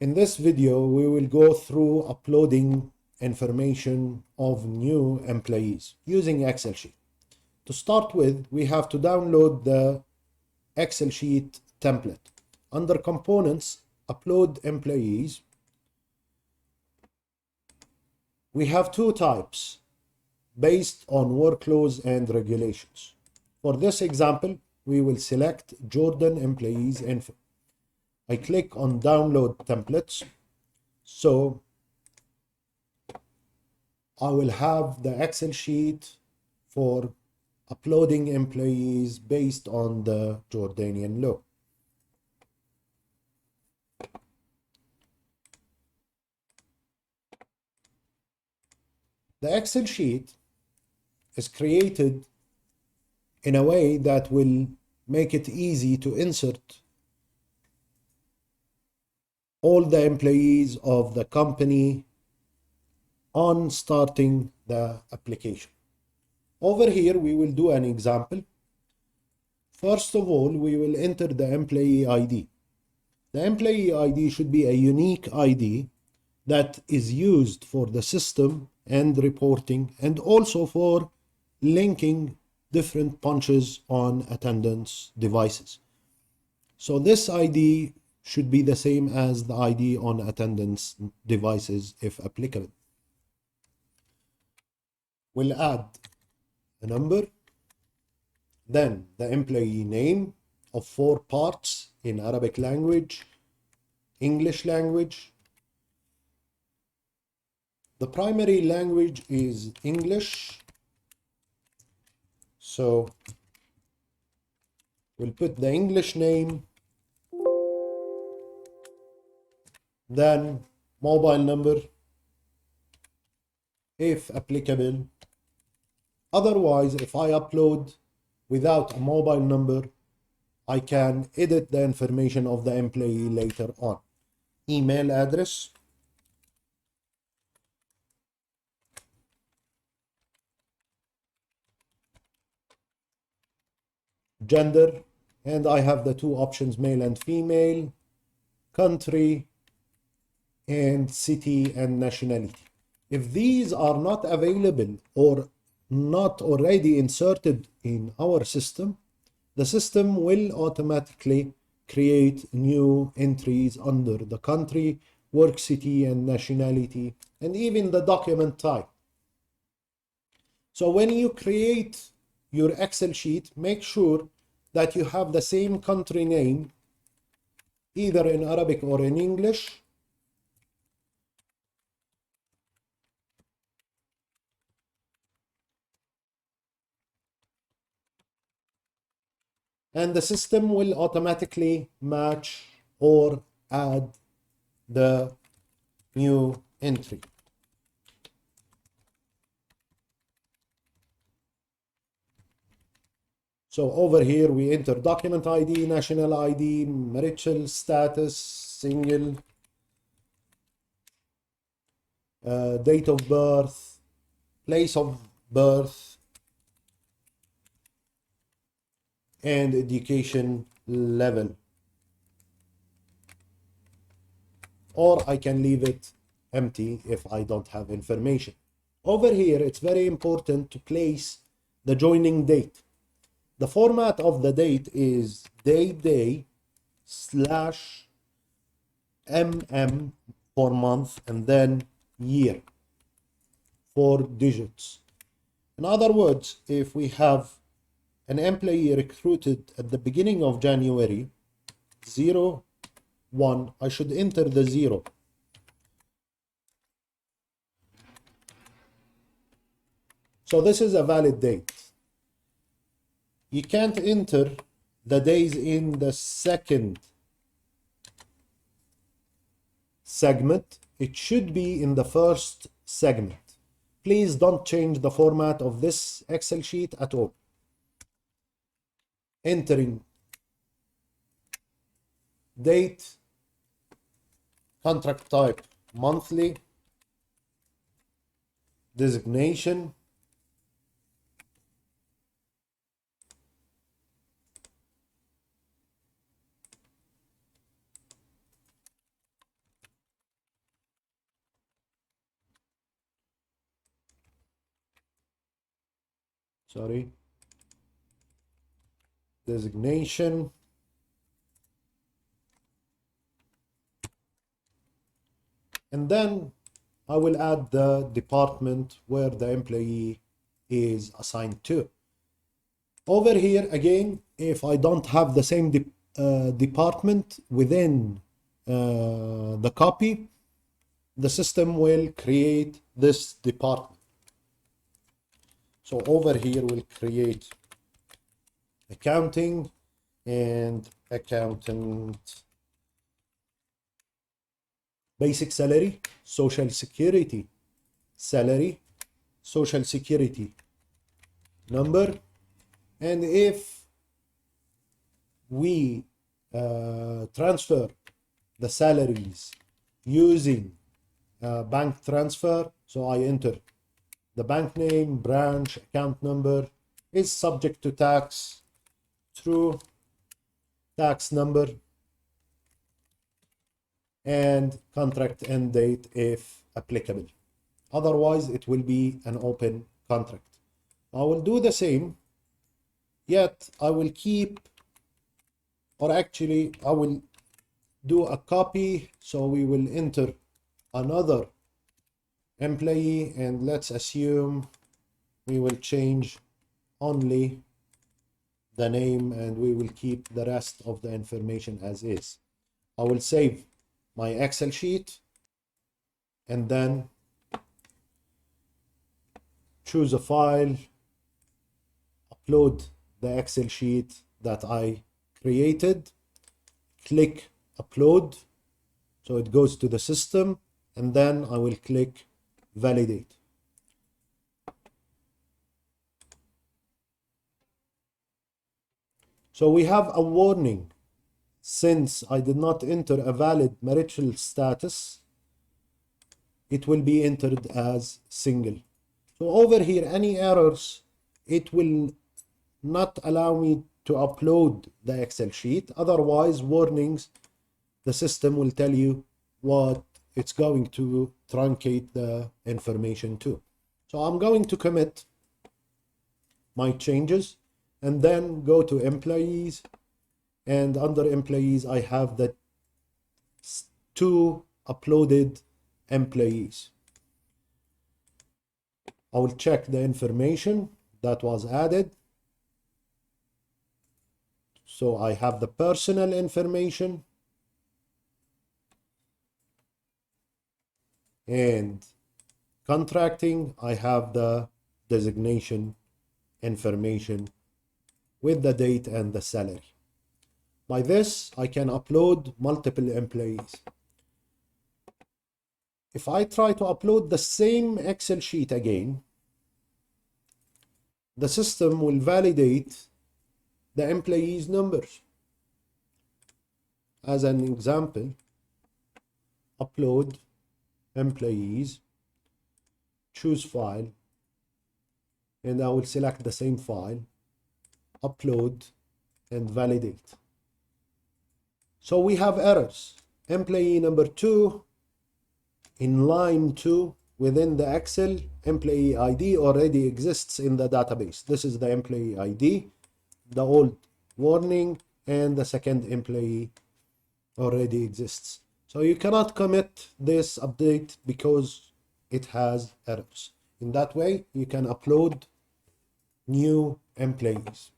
In this video, we will go through uploading information of new employees using Excel sheet. To start with, we have to download the Excel sheet template. Under Components, Upload Employees, we have two types based on workflows and regulations. For this example, we will select Jordan Employees Info. I click on Download Templates. So I will have the Excel sheet for uploading employees based on the Jordanian law. The Excel sheet is created in a way that will make it easy to insert all the employees of the company on starting the application. Over here, we will do an example. First of all, we will enter the employee ID. The employee ID should be a unique ID that is used for the system and reporting, and also for linking different punches on attendance devices. So this ID should be the same as the ID on attendance devices if applicable. We'll add a number, then the employee name of 4 parts in Arabic language, English language. The primary language is English, so we'll put the English name, then mobile number if applicable. Otherwise, if I upload without a mobile number, I can edit the information of the employee later on. Email address, gender, and I have the two options, male and female, country, and city and nationality. If these are not available or not already inserted in our system, the system will automatically create new entries under the country, work city and nationality, and even the document type. So when you create your Excel sheet, make sure that you have the same country name, either in Arabic or in English. And the system will automatically match or add the new entry. So over here, we enter document ID, national ID, marital status, single, date of birth, place of birth, and education level. Or I can leave it empty if I don't have information. Over here, it's very important to place the joining date. The format of the date is day slash for month, and then year, 4 digits. In other words, if we have an employee recruited at the beginning of January, 01, I should enter the 0. So this is a valid date. You can't enter the days in the second segment. It should be in the first segment. Please don't change the format of this Excel sheet at all. Entering date, contract type monthly, designation, sorry, designation, and then I will add the department where the employee is assigned to. Over here again, if I don't have the same department within the copy, the system will create this department. So over here we'll create accounting and accountant, basic salary, social security salary, social security number. And if we transfer the salaries using bank transfer, so I enter the bank name, branch, account number, is subject to tax, true, tax number, and contract end date if applicable. Otherwise, it will be an open contract. I will do the same, yet I will keep, or actually I will do a copy. So we will enter another employee, and let's assume we will change only the name and we will keep the rest of the information as is. I will save my Excel sheet and then choose a file, upload the Excel sheet that I created, click upload, so it goes to the system, and then I will click validate. So we have a warning. Since I did not enter a valid marital status, it will be entered as single. So over here, any errors, it will not allow me to upload the Excel sheet. Otherwise, warnings, the system will tell you what it's going to truncate the information to. So I'm going to commit my changes and then go to employees, and under employees I have the 2 uploaded employees. I will check the information that was added. So I have the personal information and contracting. I have the designation information with the date and the salary. By this, I can upload multiple employees. If I try to upload the same Excel sheet again, the system will validate the employees' numbers. As an example, upload employees, choose file, and I will select the same file, upload, and validate. So we have errors. Employee number 2 in line 2 within the Excel, employee ID already exists in the database. This is the employee ID, the old warning, and the second employee already exists. So you cannot commit this update because it has errors. In that way, you can upload new employees.